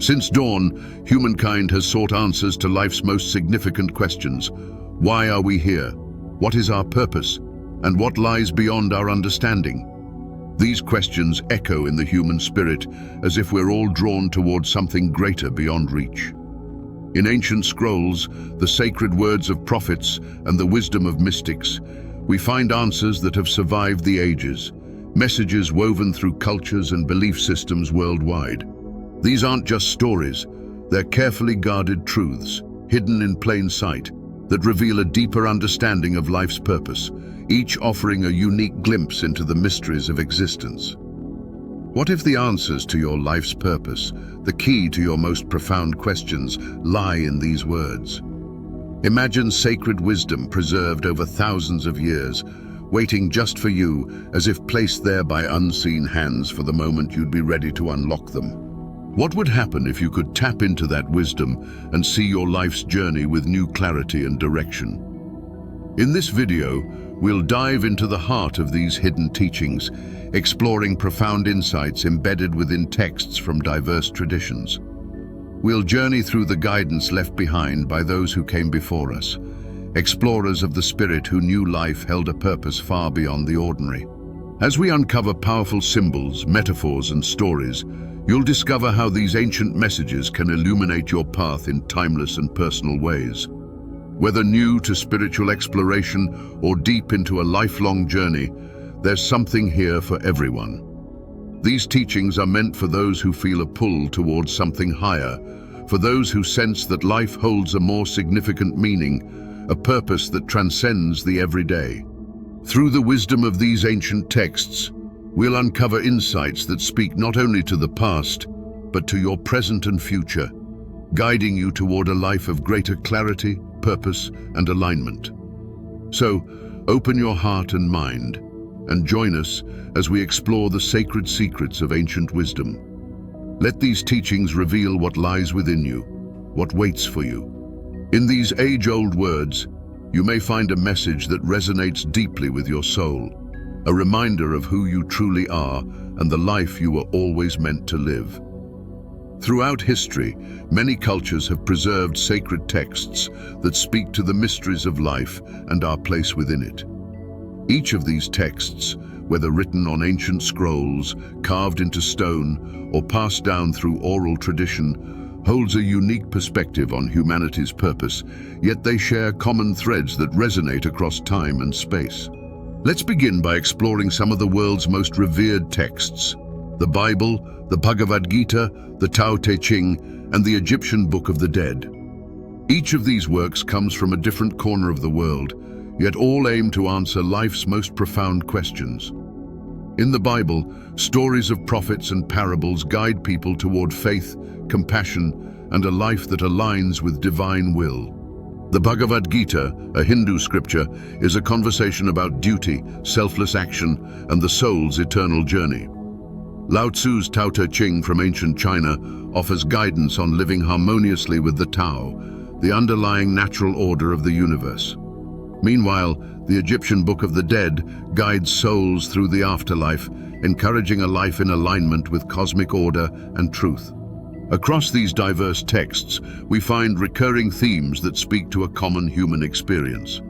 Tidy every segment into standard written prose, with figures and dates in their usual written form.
Since dawn, humankind has sought answers to life's most significant questions. Why are we here? What is our purpose? And what lies beyond our understanding? These questions echo in the human spirit as if we're all drawn towards something greater beyond reach. In ancient scrolls, the sacred words of prophets, and the wisdom of mystics, we find answers that have survived the ages, messages woven through cultures and belief systems worldwide. These aren't just stories, they're carefully guarded truths, hidden in plain sight, that reveal a deeper understanding of life's purpose, each offering a unique glimpse into the mysteries of existence. What if the answers to your life's purpose, the key to your most profound questions, lie in these words? Imagine sacred wisdom preserved over thousands of years, waiting just for you, as if placed there by unseen hands for the moment you'd be ready to unlock them. What would happen if you could tap into that wisdom and see your life's journey with new clarity and direction? In this video, we'll dive into the heart of these hidden teachings, exploring profound insights embedded within texts from diverse traditions. We'll journey through the guidance left behind by those who came before us, explorers of the spirit who knew life held a purpose far beyond the ordinary. As we uncover powerful symbols, metaphors, and stories, you'll discover how these ancient messages can illuminate your path in timeless and personal ways. Whether new to spiritual exploration or deep into a lifelong journey, there's something here for everyone. These teachings are meant for those who feel a pull towards something higher, for those who sense that life holds a more significant meaning, a purpose that transcends the everyday. Through the wisdom of these ancient texts, we'll uncover insights that speak not only to the past, but to your present and future, guiding you toward a life of greater clarity, purpose, and alignment. So, open your heart and mind, and join us as we explore the sacred secrets of ancient wisdom. Let these teachings reveal what lies within you, what waits for you. In these age-old words, you may find a message that resonates deeply with your soul, a reminder of who you truly are and the life you were always meant to live. Throughout history, many cultures have preserved sacred texts that speak to the mysteries of life and our place within it. Each of these texts, whether written on ancient scrolls, carved into stone, or passed down through oral tradition, holds a unique perspective on humanity's purpose, yet they share common threads that resonate across time and space. Let's begin by exploring some of the world's most revered texts: the Bible, the Bhagavad Gita, the Tao Te Ching, and the Egyptian Book of the Dead. Each of these works comes from a different corner of the world, yet all aim to answer life's most profound questions. In the Bible, stories of prophets and parables guide people toward faith, compassion, and a life that aligns with divine will. The Bhagavad Gita, a Hindu scripture, is a conversation about duty, selfless action, and the soul's eternal journey. Lao Tzu's Tao Te Ching from ancient China offers guidance on living harmoniously with the Tao, the underlying natural order of the universe. Meanwhile, the Egyptian Book of the Dead guides souls through the afterlife, encouraging a life in alignment with cosmic order and truth. Across these diverse texts, we find recurring themes that speak to a common human experience.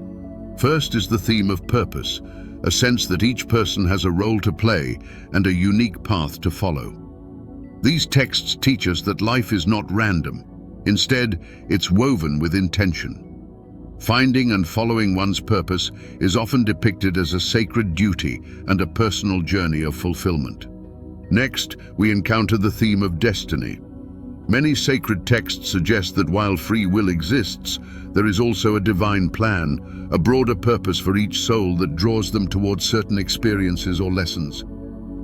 First is the theme of purpose, a sense that each person has a role to play and a unique path to follow. These texts teach us that life is not random. Instead, it's woven with intention. Finding and following one's purpose is often depicted as a sacred duty and a personal journey of fulfillment. Next, we encounter the theme of destiny. Many sacred texts suggest that while free will exists, there is also a divine plan, a broader purpose for each soul that draws them towards certain experiences or lessons.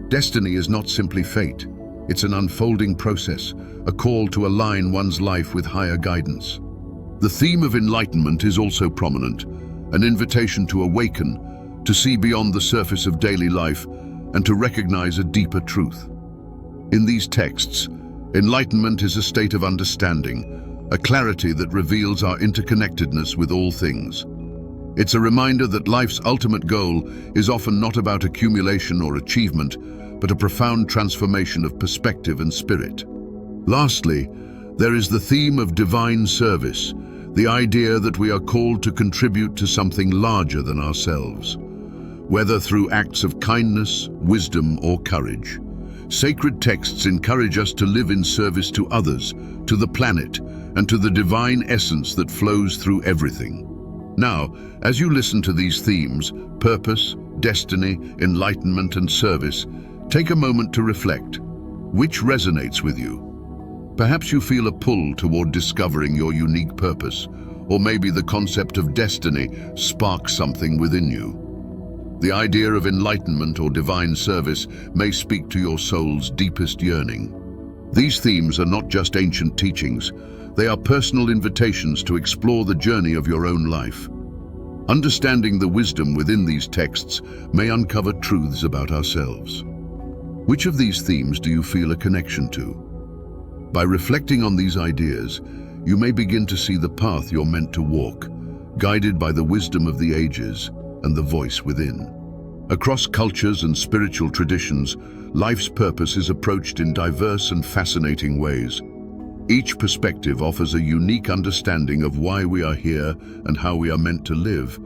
Destiny is not simply fate. It's an unfolding process, a call to align one's life with higher guidance. The theme of enlightenment is also prominent, an invitation to awaken, to see beyond the surface of daily life, and to recognize a deeper truth. In these texts, enlightenment is a state of understanding, a clarity that reveals our interconnectedness with all things. It's a reminder that life's ultimate goal is often not about accumulation or achievement, but a profound transformation of perspective and spirit. Lastly, there is the theme of divine service, the idea that we are called to contribute to something larger than ourselves, whether through acts of kindness, wisdom, or courage. Sacred texts encourage us to live in service to others, to the planet, and to the divine essence that flows through everything. Now, as you listen to these themes, purpose, destiny, enlightenment, and service, take a moment to reflect. Which resonates with you? Perhaps you feel a pull toward discovering your unique purpose, or maybe the concept of destiny sparks something within you. The idea of enlightenment or divine service may speak to your soul's deepest yearning. These themes are not just ancient teachings, they are personal invitations to explore the journey of your own life. Understanding the wisdom within these texts may uncover truths about ourselves. Which of these themes do you feel a connection to? By reflecting on these ideas, you may begin to see the path you're meant to walk, guided by the wisdom of the ages and the voice within. Across cultures and spiritual traditions, life's purpose is approached in diverse and fascinating ways. Each perspective offers a unique understanding of why we are here and how we are meant to live,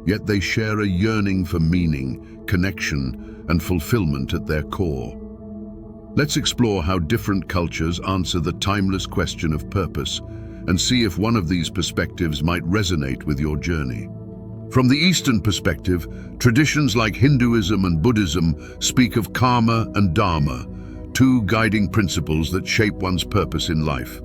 yet they share a yearning for meaning, connection, and fulfillment at their core. Let's explore how different cultures answer the timeless question of purpose and see if one of these perspectives might resonate with your journey. From the Eastern perspective, traditions like Hinduism and Buddhism speak of karma and dharma, two guiding principles that shape one's purpose in life.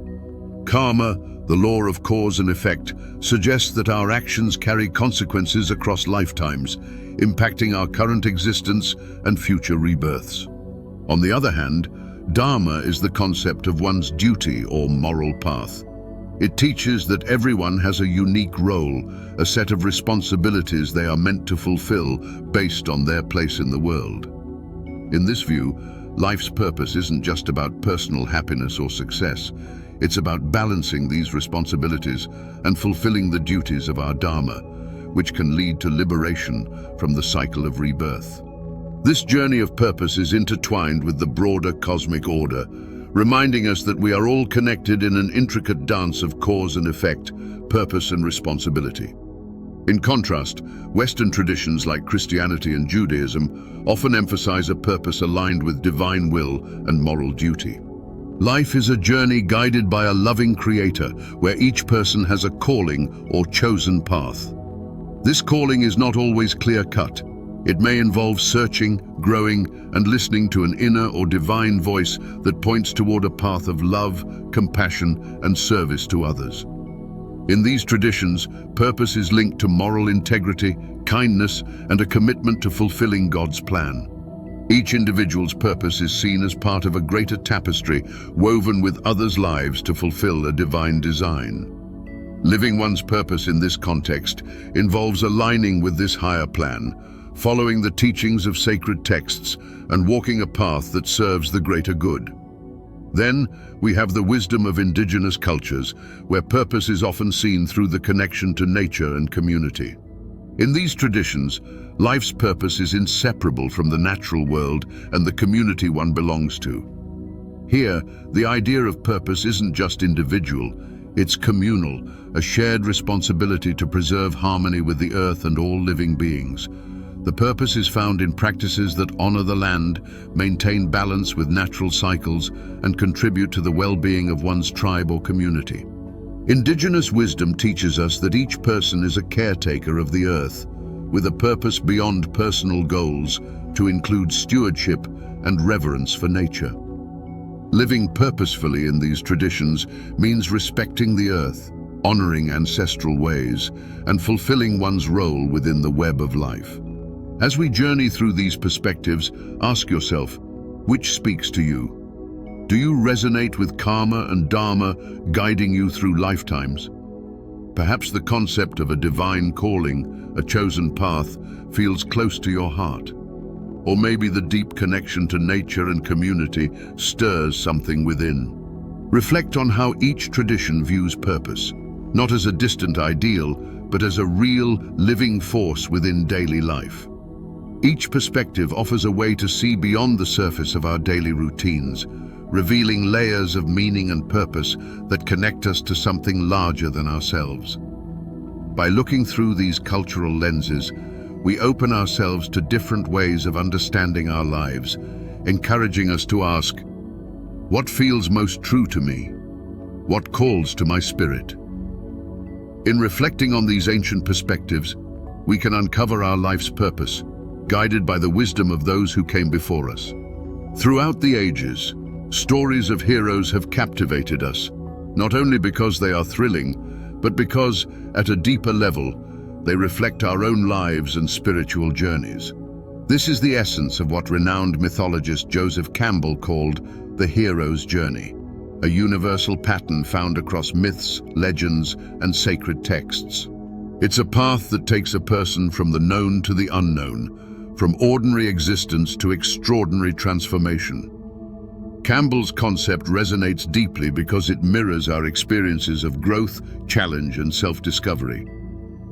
Karma, the law of cause and effect, suggests that our actions carry consequences across lifetimes, impacting our current existence and future rebirths. On the other hand, dharma is the concept of one's duty or moral path. It teaches that everyone has a unique role, a set of responsibilities they are meant to fulfill based on their place in the world. In this view, life's purpose isn't just about personal happiness or success. It's about balancing these responsibilities and fulfilling the duties of our dharma, which can lead to liberation from the cycle of rebirth. This journey of purpose is intertwined with the broader cosmic order, reminding us that we are all connected in an intricate dance of cause and effect, purpose and responsibility. In contrast, Western traditions like Christianity and Judaism often emphasize a purpose aligned with divine will and moral duty. Life is a journey guided by a loving creator, where each person has a calling or chosen path. This calling is not always clear-cut. It may involve searching, growing, and listening to an inner or divine voice that points toward a path of love, compassion, and service to others. In these traditions, purpose is linked to moral integrity, kindness, and a commitment to fulfilling God's plan. Each individual's purpose is seen as part of a greater tapestry woven with others' lives to fulfill a divine design. Living one's purpose in this context involves aligning with this higher plan, following the teachings of sacred texts, and walking a path that serves the greater good. Then, we have the wisdom of indigenous cultures, where purpose is often seen through the connection to nature and community. In these traditions, life's purpose is inseparable from the natural world and the community one belongs to. Here, the idea of purpose isn't just individual, it's communal, a shared responsibility to preserve harmony with the earth and all living beings. The purpose is found in practices that honor the land, maintain balance with natural cycles, and contribute to the well-being of one's tribe or community. Indigenous wisdom teaches us that each person is a caretaker of the earth, with a purpose beyond personal goals to include stewardship and reverence for nature. Living purposefully in these traditions means respecting the earth, honoring ancestral ways, and fulfilling one's role within the web of life. As we journey through these perspectives, ask yourself, which speaks to you? Do you resonate with karma and dharma guiding you through lifetimes? Perhaps the concept of a divine calling, a chosen path, feels close to your heart. Or maybe the deep connection to nature and community stirs something within. Reflect on how each tradition views purpose, not as a distant ideal, but as a real, living force within daily life. Each perspective offers a way to see beyond the surface of our daily routines, revealing layers of meaning and purpose that connect us to something larger than ourselves. By looking through these cultural lenses, we open ourselves to different ways of understanding our lives, encouraging us to ask, what feels most true to me? What calls to my spirit? In reflecting on these ancient perspectives, we can uncover our life's purpose, guided by the wisdom of those who came before us. Throughout the ages, stories of heroes have captivated us, not only because they are thrilling, but because, at a deeper level, they reflect our own lives and spiritual journeys. This is the essence of what renowned mythologist Joseph Campbell called the hero's journey, a universal pattern found across myths, legends, and sacred texts. It's a path that takes a person from the known to the unknown, from ordinary existence to extraordinary transformation. Campbell's concept resonates deeply because it mirrors our experiences of growth, challenge, and self-discovery.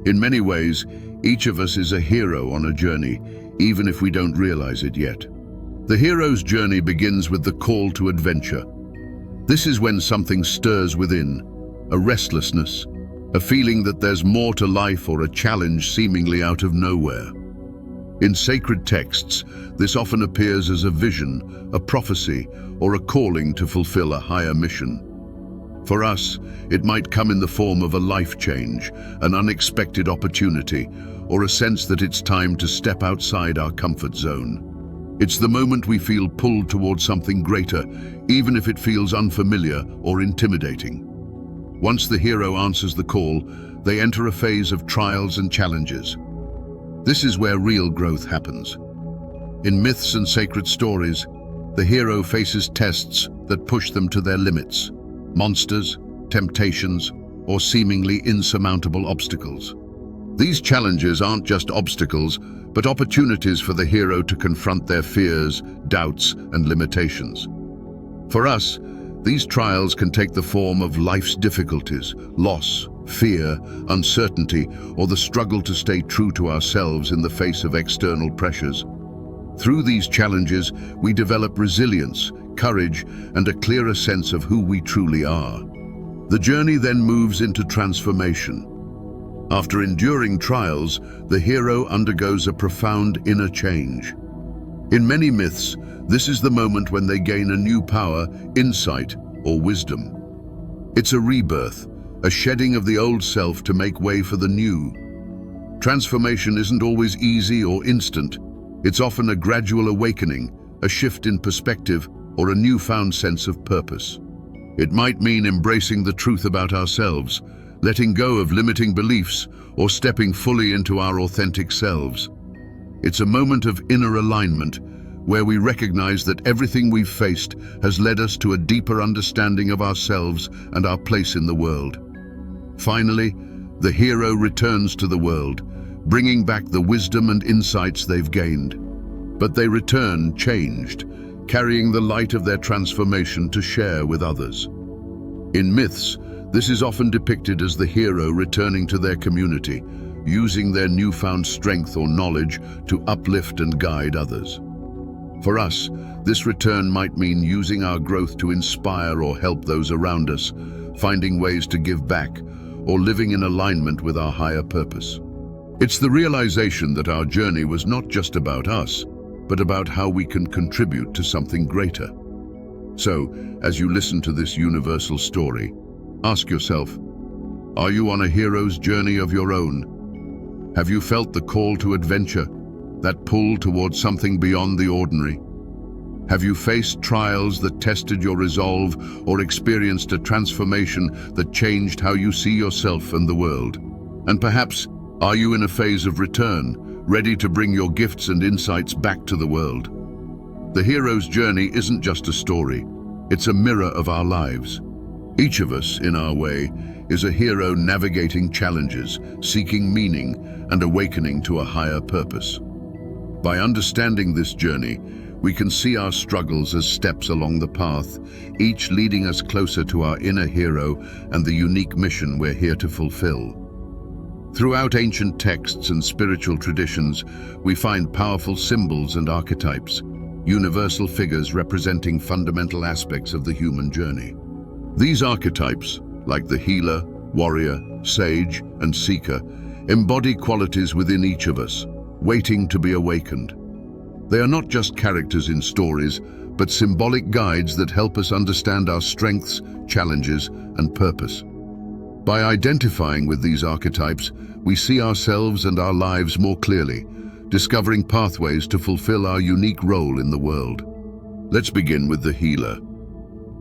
In many ways, each of us is a hero on a journey, even if we don't realize it yet. The hero's journey begins with the call to adventure. This is when something stirs within, a restlessness, a feeling that there's more to life or a challenge seemingly out of nowhere. In sacred texts, this often appears as a vision, a prophecy, or a calling to fulfill a higher mission. For us, it might come in the form of a life change, an unexpected opportunity, or a sense that it's time to step outside our comfort zone. It's the moment we feel pulled towards something greater, even if it feels unfamiliar or intimidating. Once the hero answers the call, they enter a phase of trials and challenges. This is where real growth happens. In myths and sacred stories, the hero faces tests that push them to their limits, monsters, temptations, or seemingly insurmountable obstacles. These challenges aren't just obstacles, but opportunities for the hero to confront their fears, doubts, and limitations. For us, these trials can take the form of life's difficulties, loss, fear, uncertainty, or the struggle to stay true to ourselves in the face of external pressures. Through these challenges, we develop resilience, courage, and a clearer sense of who we truly are. The journey then moves into transformation. After enduring trials, the hero undergoes a profound inner change. In many myths, this is the moment when they gain a new power, insight, or wisdom. It's a rebirth, a shedding of the old self to make way for the new. Transformation isn't always easy or instant. It's often a gradual awakening, a shift in perspective, or a newfound sense of purpose. It might mean embracing the truth about ourselves, letting go of limiting beliefs, or stepping fully into our authentic selves. It's a moment of inner alignment, where we recognize that everything we've faced has led us to a deeper understanding of ourselves and our place in the world. Finally, the hero returns to the world, bringing back the wisdom and insights they've gained. But they return changed, carrying the light of their transformation to share with others. In myths, this is often depicted as the hero returning to their community, using their newfound strength or knowledge to uplift and guide others. For us, this return might mean using our growth to inspire or help those around us, finding ways to give back, or living in alignment with our higher purpose. It's the realization that our journey was not just about us, but about how we can contribute to something greater. So, as you listen to this universal story, ask yourself, are you on a hero's journey of your own? Have you felt the call to adventure, that pull towards something beyond the ordinary? Have you faced trials that tested your resolve or experienced a transformation that changed how you see yourself and the world? And perhaps, are you in a phase of return, ready to bring your gifts and insights back to the world? The hero's journey isn't just a story, it's a mirror of our lives. Each of us, in our way, is a hero navigating challenges, seeking meaning, and awakening to a higher purpose. By understanding this journey, we can see our struggles as steps along the path, each leading us closer to our inner hero and the unique mission we're here to fulfill. Throughout ancient texts and spiritual traditions, we find powerful symbols and archetypes. universal figures representing fundamental aspects of the human journey. These archetypes, like the healer, warrior, sage, and seeker, embody qualities within each of us, waiting to be awakened. They are not just characters in stories, but symbolic guides that help us understand our strengths, challenges, and purpose. By identifying with these archetypes, we see ourselves and our lives more clearly, discovering pathways to fulfill our unique role in the world. Let's begin with the healer.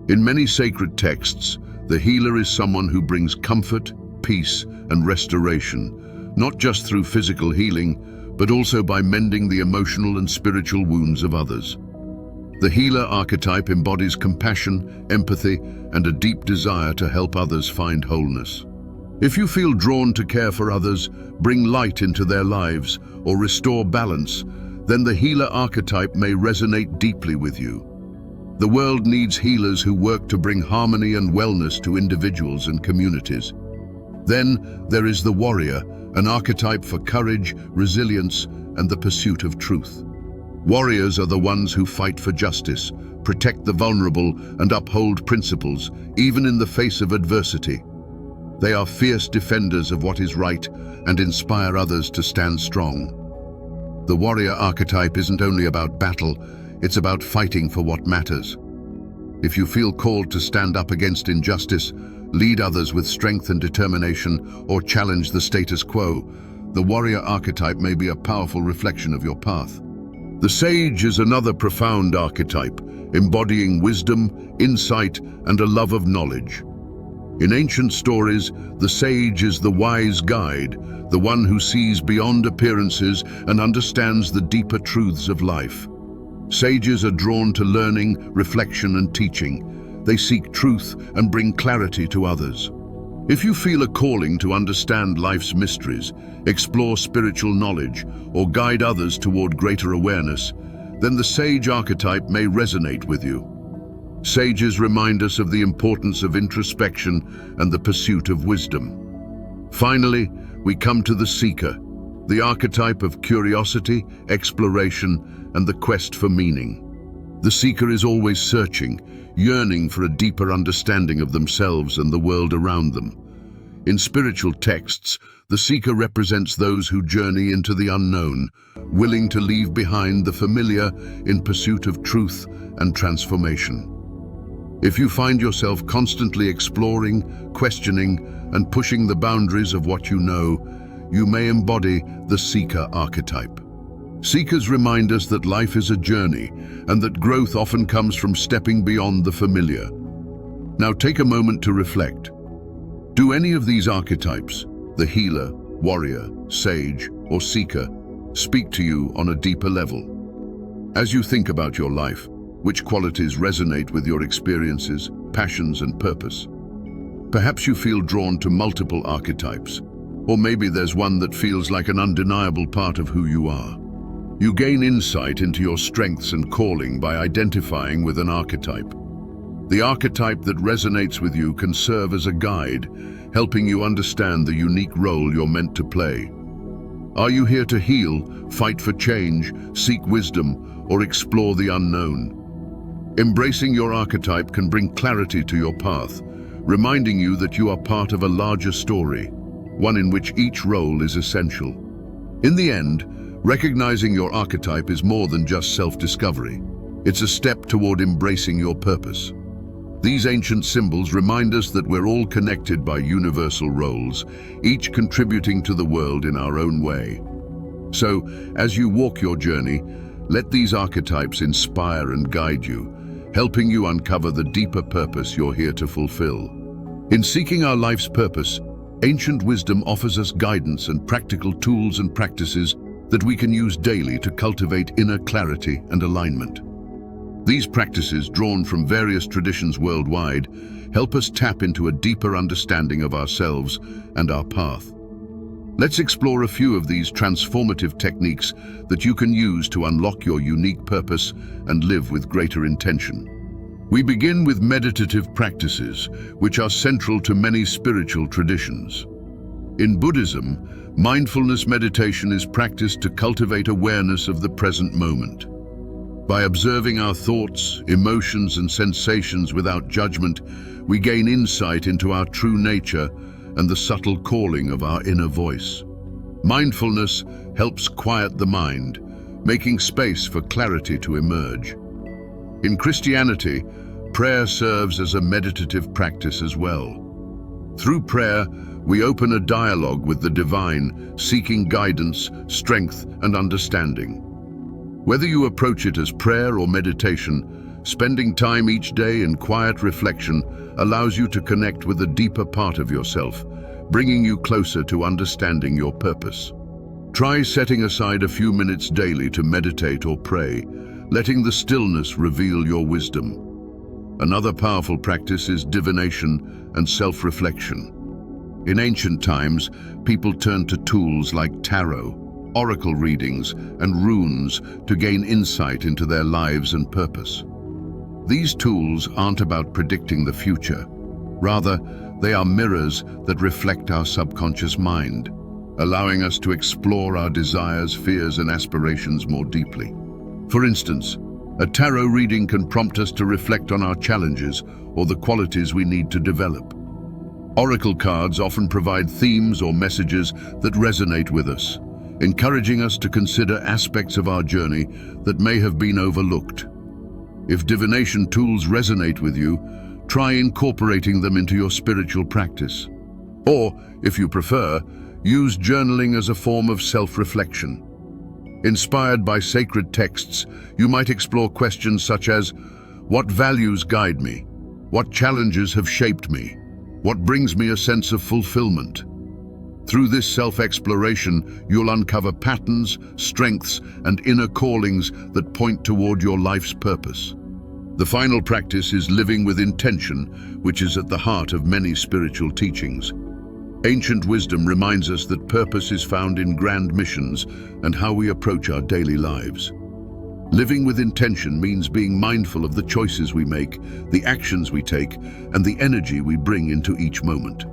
In many sacred texts, the healer is someone who brings comfort, peace, and restoration, not just through physical healing, but also by mending the emotional and spiritual wounds of others. The healer archetype embodies compassion, empathy, and a deep desire to help others find wholeness. If you feel drawn to care for others, bring light into their lives, or restore balance, then the healer archetype may resonate deeply with you. The world needs healers who work to bring harmony and wellness to individuals and communities. Then there is the warrior, an archetype for courage, resilience, and the pursuit of truth. Warriors are the ones who fight for justice, protect the vulnerable, and uphold principles, even in the face of adversity. They are fierce defenders of what is right and inspire others to stand strong. The warrior archetype isn't only about battle, it's about fighting for what matters. If you feel called to stand up against injustice, lead others with strength and determination, or challenge the status quo, the warrior archetype may be a powerful reflection of your path. The sage is another profound archetype, embodying wisdom, insight, and a love of knowledge. In ancient stories, the sage is the wise guide, the one who sees beyond appearances and understands the deeper truths of life. Sages are drawn to learning, reflection, and teaching. They seek truth and bring clarity to others. If you feel a calling to understand life's mysteries, explore spiritual knowledge, or guide others toward greater awareness, then the sage archetype may resonate with you. Sages remind us of the importance of introspection and the pursuit of wisdom. Finally, we come to the seeker, the archetype of curiosity, exploration, and the quest for meaning. The seeker is always searching, yearning for a deeper understanding of themselves and the world around them. In spiritual texts, the seeker represents those who journey into the unknown, willing to leave behind the familiar in pursuit of truth and transformation. If you find yourself constantly exploring, questioning, and pushing the boundaries of what you know, you may embody the seeker archetype. Seekers remind us that life is a journey and that growth often comes from stepping beyond the familiar. Now take a moment to reflect. Do any of these archetypes, the healer, warrior, sage, or seeker, speak to you on a deeper level? As you think about your life, which qualities resonate with your experiences, passions, and purpose? Perhaps you feel drawn to multiple archetypes, or maybe there's one that feels like an undeniable part of who you are. You gain insight into your strengths and calling by identifying with an archetype. The archetype that resonates with you can serve as a guide, helping you understand the unique role you're meant to play. Are you here to heal, fight for change, seek wisdom, or explore the unknown? Embracing your archetype can bring clarity to your path, reminding you that you are part of a larger story, one in which each role is essential. In the end, recognizing your archetype is more than just self-discovery. It's a step toward embracing your purpose. These ancient symbols remind us that we're all connected by universal roles, each contributing to the world in our own way. So, as you walk your journey, let these archetypes inspire and guide you, helping you uncover the deeper purpose you're here to fulfill. In seeking our life's purpose, ancient wisdom offers us guidance and practical tools and practices that we can use daily to cultivate inner clarity and alignment. These practices, drawn from various traditions worldwide, help us tap into a deeper understanding of ourselves and our path. Let's explore a few of these transformative techniques that you can use to unlock your unique purpose and live with greater intention. We begin with meditative practices, which are central to many spiritual traditions. In Buddhism, mindfulness meditation is practiced to cultivate awareness of the present moment. By observing our thoughts, emotions, and sensations without judgment, we gain insight into our true nature and the subtle calling of our inner voice. Mindfulness helps quiet the mind, making space for clarity to emerge. In Christianity, prayer serves as a meditative practice as well. Through prayer, we open a dialogue with the divine, seeking guidance, strength, and understanding. Whether you approach it as prayer or meditation, spending time each day in quiet reflection allows you to connect with a deeper part of yourself, bringing you closer to understanding your purpose. Try setting aside a few minutes daily to meditate or pray, letting the stillness reveal your wisdom. Another powerful practice is divination and self-reflection. In ancient times, people turned to tools like tarot, oracle readings, and runes to gain insight into their lives and purpose. These tools aren't about predicting the future. Rather, they are mirrors that reflect our subconscious mind, allowing us to explore our desires, fears, and aspirations more deeply. For instance, a tarot reading can prompt us to reflect on our challenges or the qualities we need to develop. Oracle cards often provide themes or messages that resonate with us, encouraging us to consider aspects of our journey that may have been overlooked. If divination tools resonate with you, try incorporating them into your spiritual practice. Or, if you prefer, use journaling as a form of self-reflection. Inspired by sacred texts, you might explore questions such as, what values guide me? What challenges have shaped me? What brings me a sense of fulfillment? Through this self-exploration, you'll uncover patterns, strengths, and inner callings that point toward your life's purpose. The final practice is living with intention, which is at the heart of many spiritual teachings. Ancient wisdom reminds us that purpose is found in grand missions and how we approach our daily lives. Living with intention means being mindful of the choices we make, the actions we take, and the energy we bring into each moment.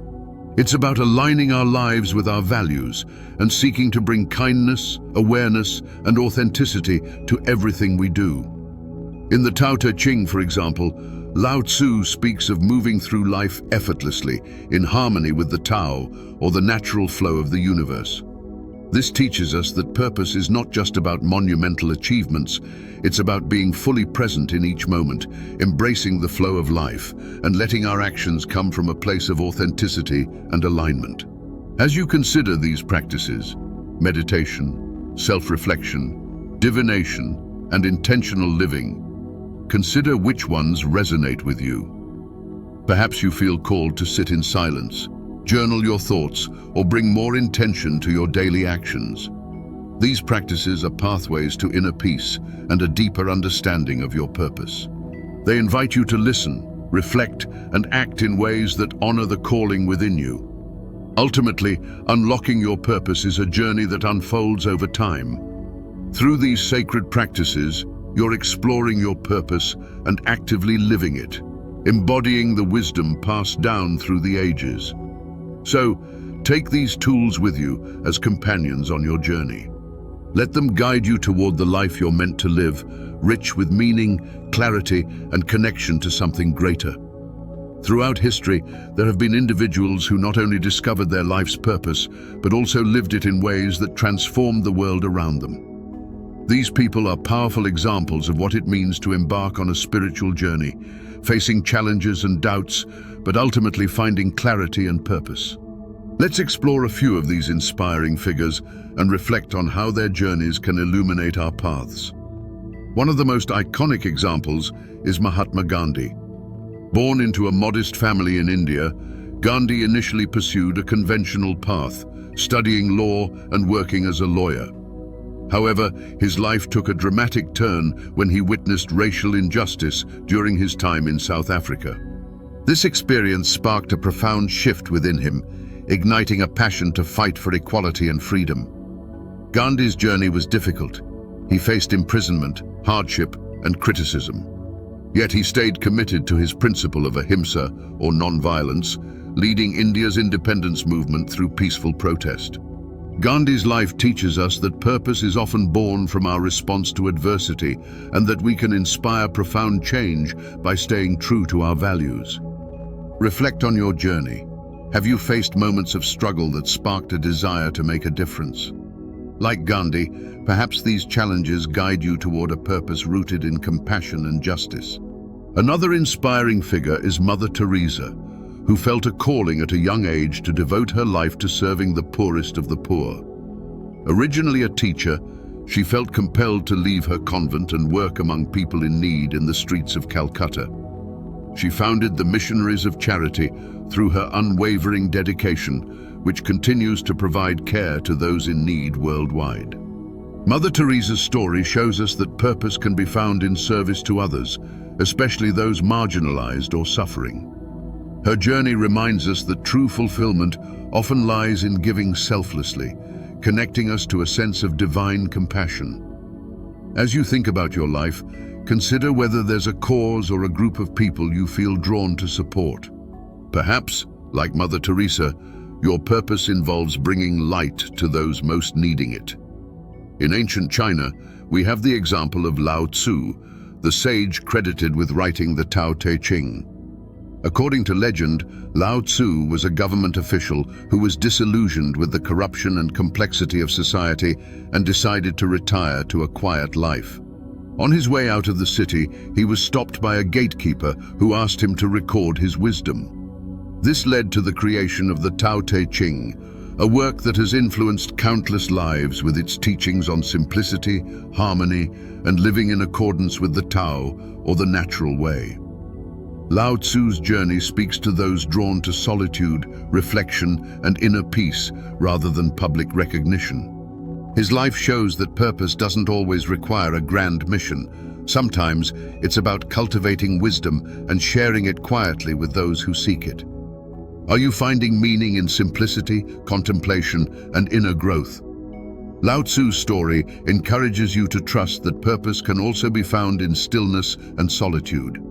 It's about aligning our lives with our values and seeking to bring kindness, awareness, and authenticity to everything we do. In the Tao Te Ching, for example, Lao Tzu speaks of moving through life effortlessly, in harmony with the Tao, or the natural flow of the universe. This teaches us that purpose is not just about monumental achievements, it's about being fully present in each moment, embracing the flow of life, and letting our actions come from a place of authenticity and alignment. As you consider these practices, meditation, self-reflection, divination, and intentional living, consider which ones resonate with you. Perhaps you feel called to sit in silence, journal your thoughts, or bring more intention to your daily actions. These practices are pathways to inner peace and a deeper understanding of your purpose. They invite you to listen, reflect, and act in ways that honor the calling within you. Ultimately, unlocking your purpose is a journey that unfolds over time. Through these sacred practices, you're exploring your purpose and actively living it, embodying the wisdom passed down through the ages. So, take these tools with you as companions on your journey. Let them guide you toward the life you're meant to live, rich with meaning, clarity, and connection to something greater. Throughout history, there have been individuals who not only discovered their life's purpose, but also lived it in ways that transformed the world around them. These people are powerful examples of what it means to embark on a spiritual journey, facing challenges and doubts, but ultimately finding clarity and purpose. Let's explore a few of these inspiring figures and reflect on how their journeys can illuminate our paths. One of the most iconic examples is Mahatma Gandhi. Born into a modest family in India, Gandhi initially pursued a conventional path, studying law and working as a lawyer. However, his life took a dramatic turn when he witnessed racial injustice during his time in South Africa. This experience sparked a profound shift within him, igniting a passion to fight for equality and freedom. Gandhi's journey was difficult. He faced imprisonment, hardship, and criticism. Yet he stayed committed to his principle of ahimsa, or non-violence, leading India's independence movement through peaceful protest. Gandhi's life teaches us that purpose is often born from our response to adversity and that we can inspire profound change by staying true to our values. Reflect on your journey. Have you faced moments of struggle that sparked a desire to make a difference? Like Gandhi, perhaps these challenges guide you toward a purpose rooted in compassion and justice. Another inspiring figure is Mother Teresa, who felt a calling at a young age to devote her life to serving the poorest of the poor. Originally a teacher, she felt compelled to leave her convent and work among people in need in the streets of Calcutta. She founded the Missionaries of Charity through her unwavering dedication, which continues to provide care to those in need worldwide. Mother Teresa's story shows us that purpose can be found in service to others, especially those marginalized or suffering. Her journey reminds us that true fulfillment often lies in giving selflessly, connecting us to a sense of divine compassion. As you think about your life, consider whether there's a cause or a group of people you feel drawn to support. Perhaps, like Mother Teresa, your purpose involves bringing light to those most needing it. In ancient China, we have the example of Lao Tzu, the sage credited with writing the Tao Te Ching. According to legend, Lao Tzu was a government official who was disillusioned with the corruption and complexity of society and decided to retire to a quiet life. On his way out of the city, he was stopped by a gatekeeper who asked him to record his wisdom. This led to the creation of the Tao Te Ching, a work that has influenced countless lives with its teachings on simplicity, harmony, and living in accordance with the Tao, or the natural way. Lao Tzu's journey speaks to those drawn to solitude, reflection, and inner peace rather than public recognition. His life shows that purpose doesn't always require a grand mission. Sometimes it's about cultivating wisdom and sharing it quietly with those who seek it. Are you finding meaning in simplicity, contemplation, and inner growth? Lao Tzu's story encourages you to trust that purpose can also be found in stillness and solitude.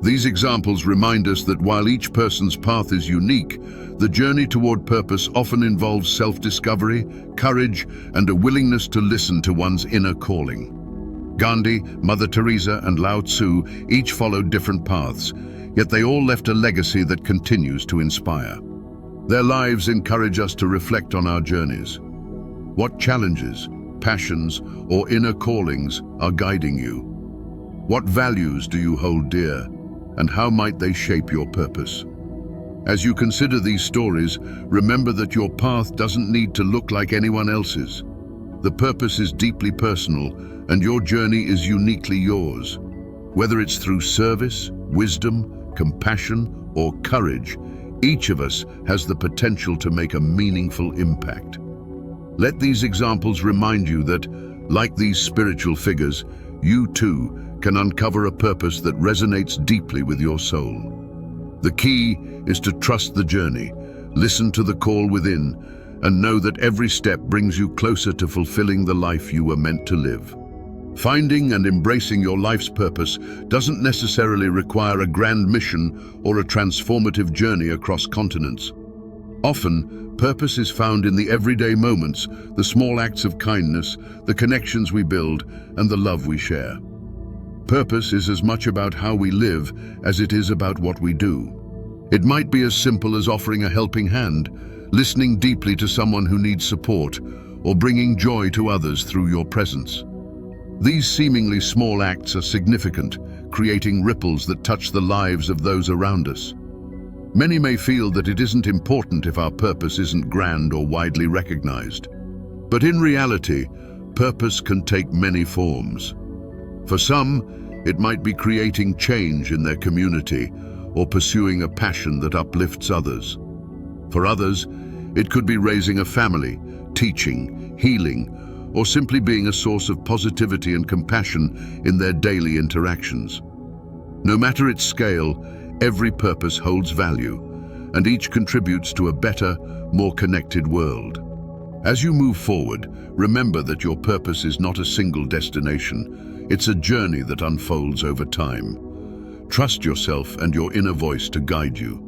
These examples remind us that while each person's path is unique, the journey toward purpose often involves self-discovery, courage, and a willingness to listen to one's inner calling. Gandhi, Mother Teresa, and Lao Tzu each followed different paths, yet they all left a legacy that continues to inspire. Their lives encourage us to reflect on our journeys. What challenges, passions, or inner callings are guiding you? What values do you hold dear, and how might they shape your purpose? As you consider these stories, remember that your path doesn't need to look like anyone else's. The purpose is deeply personal, and your journey is uniquely yours. Whether it's through service, wisdom, compassion, or courage, each of us has the potential to make a meaningful impact. Let these examples remind you that, like these spiritual figures, you too can uncover a purpose that resonates deeply with your soul. The key is to trust the journey, listen to the call within, and know that every step brings you closer to fulfilling the life you were meant to live. Finding and embracing your life's purpose doesn't necessarily require a grand mission or a transformative journey across continents. Often, purpose is found in the everyday moments, the small acts of kindness, the connections we build, and the love we share. Purpose is as much about how we live as it is about what we do. It might be as simple as offering a helping hand, listening deeply to someone who needs support, or bringing joy to others through your presence. These seemingly small acts are significant, creating ripples that touch the lives of those around us. Many may feel that it isn't important if our purpose isn't grand or widely recognized. But in reality, purpose can take many forms. For some, it might be creating change in their community or pursuing a passion that uplifts others. For others, it could be raising a family, teaching, healing, or simply being a source of positivity and compassion in their daily interactions. No matter its scale, every purpose holds value, and each contributes to a better, more connected world. As you move forward, remember that your purpose is not a single destination. It's a journey that unfolds over time. Trust yourself and your inner voice to guide you.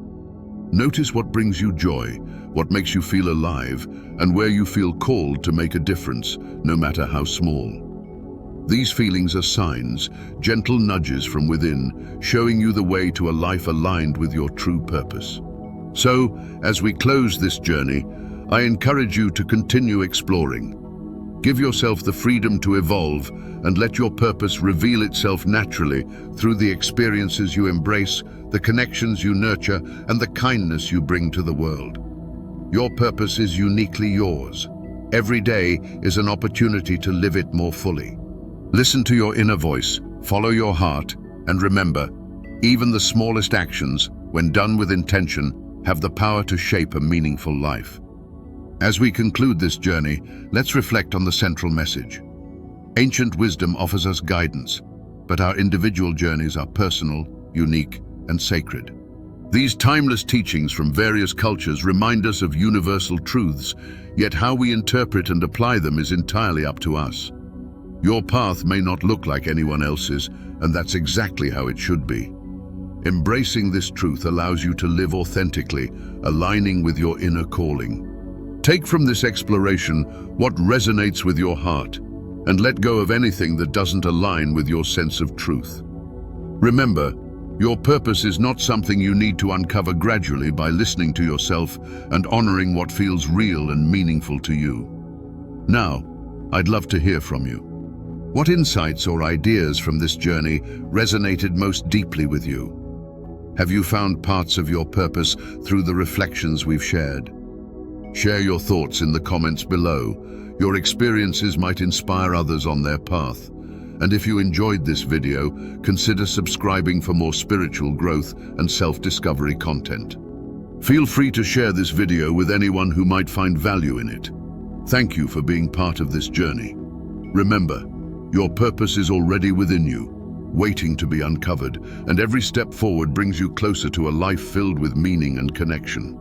Notice what brings you joy, what makes you feel alive, and where you feel called to make a difference, no matter how small. These feelings are signs, gentle nudges from within, showing you the way to a life aligned with your true purpose. So, as we close this journey, I encourage you to continue exploring. Give yourself the freedom to evolve and let your purpose reveal itself naturally through the experiences you embrace, the connections you nurture, and the kindness you bring to the world. Your purpose is uniquely yours. Every day is an opportunity to live it more fully. Listen to your inner voice, follow your heart, and remember, even the smallest actions, when done with intention, have the power to shape a meaningful life. As we conclude this journey, let's reflect on the central message. Ancient wisdom offers us guidance, but our individual journeys are personal, unique, and sacred. These timeless teachings from various cultures remind us of universal truths, yet how we interpret and apply them is entirely up to us. Your path may not look like anyone else's, and that's exactly how it should be. Embracing this truth allows you to live authentically, aligning with your inner calling. Take from this exploration what resonates with your heart, and let go of anything that doesn't align with your sense of truth. Remember, your purpose is not something you need to uncover gradually by listening to yourself and honoring what feels real and meaningful to you. Now, I'd love to hear from you. What insights or ideas from this journey resonated most deeply with you? Have you found parts of your purpose through the reflections we've shared? Share your thoughts in the comments below. Your experiences might inspire others on their path. And if you enjoyed this video, consider subscribing for more spiritual growth and self-discovery content. Feel free to share this video with anyone who might find value in it. Thank you for being part of this journey. Remember, your purpose is already within you, waiting to be uncovered, and every step forward brings you closer to a life filled with meaning and connection.